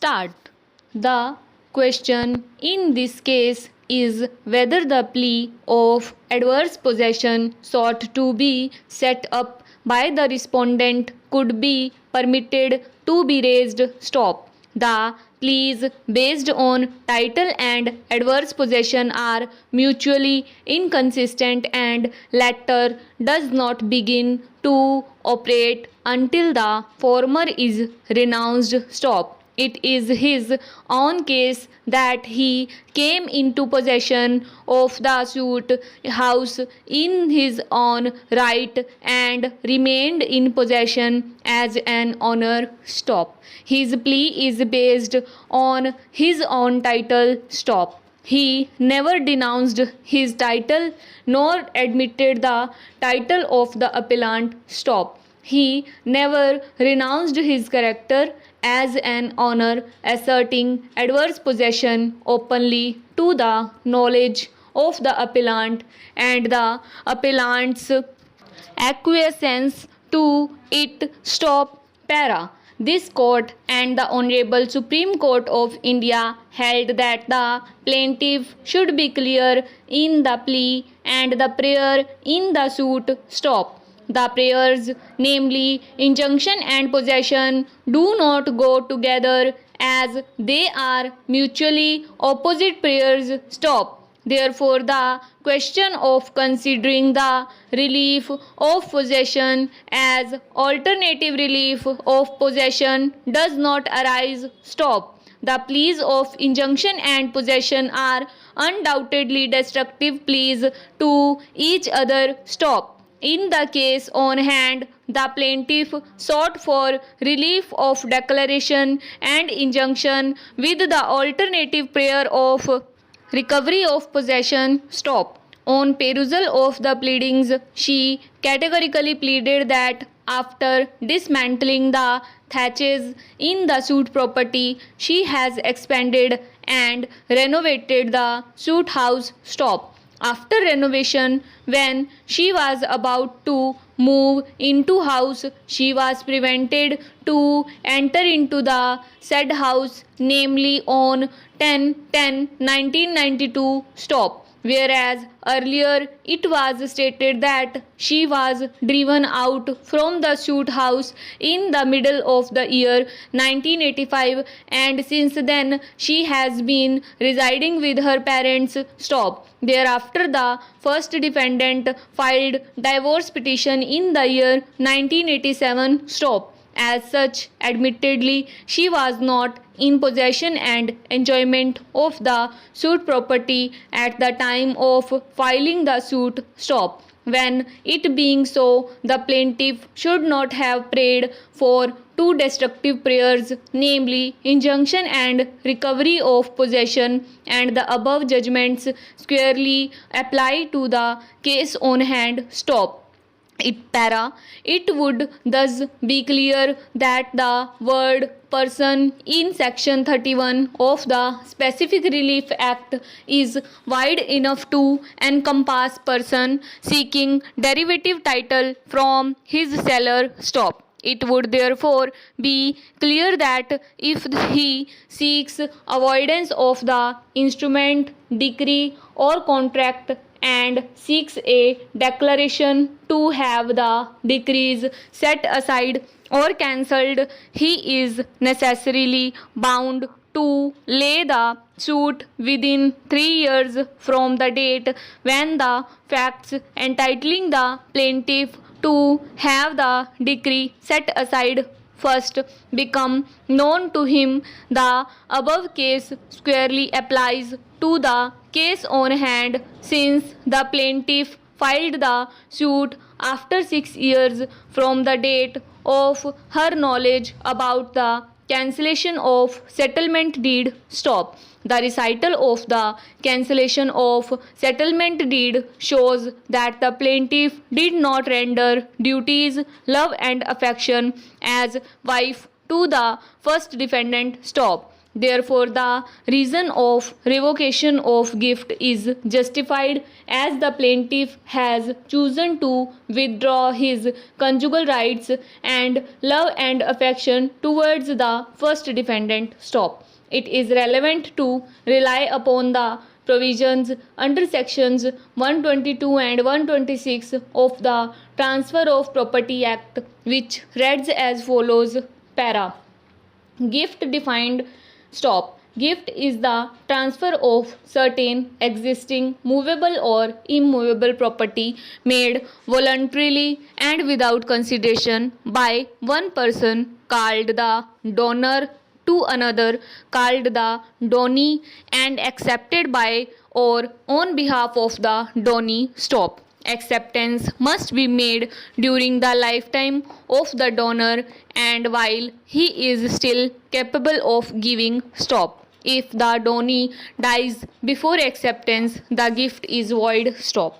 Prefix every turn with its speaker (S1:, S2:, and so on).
S1: Start. The question in this case is whether the plea of adverse possession sought to be set up by the respondent could be permitted to be raised. Stop. The pleas based on title and adverse possession are mutually inconsistent, and latter does not begin to operate until the former is renounced. Stop. It is his own case that he came into possession of the suit house in his own right and remained in possession as an owner. Stop. His plea is based on his own title. Stop. He never denounced his title nor admitted the title of the appellant. Stop. He never renounced his character as an owner, asserting adverse possession openly to the knowledge of the appellant and the appellant's acquiescence to it. Stop. Para. This court and the Honorable Supreme Court of India held that the plaintiff should be clear in the plea and the prayer in the suit. Stop. The prayers, namely injunction and possession, do not go together as they are mutually opposite prayers. Stop. Therefore, the question of considering the relief of possession as alternative relief of possession does not arise. Stop. The pleas of injunction and possession are undoubtedly destructive pleas to each other. Stop. In the case on hand, the plaintiff sought for relief of declaration and injunction with the alternative prayer of recovery of possession. Stop. On perusal of the pleadings, she categorically pleaded that after dismantling the thatches in the suit property, she has expanded and renovated the suit house. Stop. After renovation, when she was about to move into house, she was prevented to enter into the said house, namely on 10/10/1992. Stop. Whereas earlier it was stated that she was driven out from the suit house in the middle of the year 1985, and since then she has been residing with her parents. Stop. Thereafter, the first defendant filed divorce petition in the year 1987. Stop. As such, admittedly, she was not in possession and enjoyment of the suit property at the time of filing the suit. Stop. When it being so, the plaintiff should not have prayed for two destructive prayers, namely injunction and recovery of possession, and the above judgments squarely apply to the case on hand. Stop. It would thus be clear that the word person in section 31 of the Specific Relief Act is wide enough to encompass person seeking derivative title from his seller. Stop. It would therefore be clear that if he seeks avoidance of the instrument, decree, or contract and seeks a declaration to have the decrees set aside or cancelled, he is necessarily bound to lay the suit within 3 years from the date when the facts entitling the plaintiff to have the decree set aside first become known to him. The above case squarely applies to the case on hand, since the plaintiff filed the suit after 6 years from the date of her knowledge about the cancellation of settlement deed. Stop. The recital of the cancellation of settlement deed shows that the plaintiff did not render duties, love and affection as wife to the first defendant. Stop. Therefore, the reason of revocation of gift is justified as the plaintiff has chosen to withdraw his conjugal rights and love and affection towards the first defendant. Stop. It is relevant to rely upon the provisions under sections 122 and 126 of the Transfer of Property Act, which reads as follows: para. Gift defined. Stop. Gift is the transfer of certain existing movable or immovable property made voluntarily and without consideration by one person called the donor to another called the donee and accepted by or on behalf of the donee. Stop. Acceptance must be made during the lifetime of the donor and while he is still capable of giving. Stop. If the donee dies before acceptance, the gift is void. Stop.